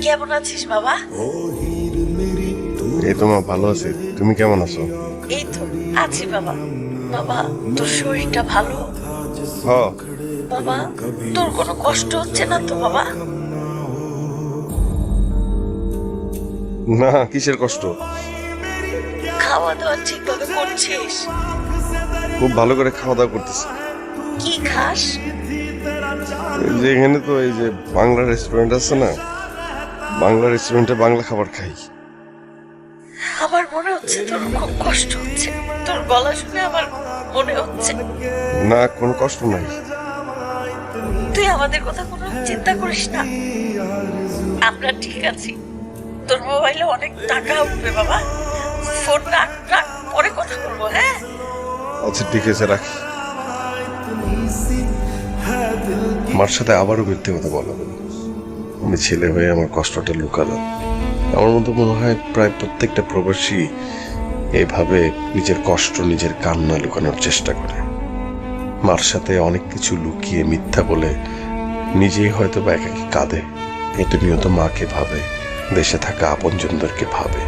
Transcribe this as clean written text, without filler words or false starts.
কেমন আছিস বাবা? এই তো মা, ভালো আছি। তুমি কেমন আছো? এই তো আছি বাবা। বাবা, তোর শরীরটা ভালো? হ। বাবা, তোর কোনো কষ্ট হচ্ছে না তো বাবা? না, কিসের কষ্ট? খাওয়া দাওয়া ঠিকভাবে করছিস? খুব ভালো করে খাওয়া দাওয়া করতেছি। কি খাস? এই যে এখানে তো এই যে বাংলা রেস্টুরেন্ট আছে না, বাংলা রেস্টুরেন্টে বাংলা খাবার খাই। আমার মনে হচ্ছে তোর খুব কষ্ট হচ্ছে। তোর গলা শুনে আমার মনে হচ্ছে। না, কোনো কষ্ট নাই। তুই আমাদের কথা কোনো চিন্তা করিস না, আমরা ঠিক আছি। তোর মোবাইলে অনেক টাকা উঠবে বাবা। ফোন রাখ রাখ, পরে কথা বলবো। হ্যাঁ, আচ্ছা ঠিক আছে, রাখি। আমার সাথে আবারও মিথ্যে কথা বলা, আমি ছেলে হয়ে আমার কষ্টটা লুকালাম। আমার মতো মনে হয় প্রায় প্রত্যেকটা প্রবাসী এইভাবে নিজের কষ্ট, নিজের কান্না লুকানোর চেষ্টা করে। মার সাথে অনেক কিছু লুকিয়ে মিথ্যা বলে নিজেই হয়তো বা একাকী কাঁদে, প্রতিনিয়ত মাকে ভাবে, দেশে থাকা আপনজনদেরকে ভাবে।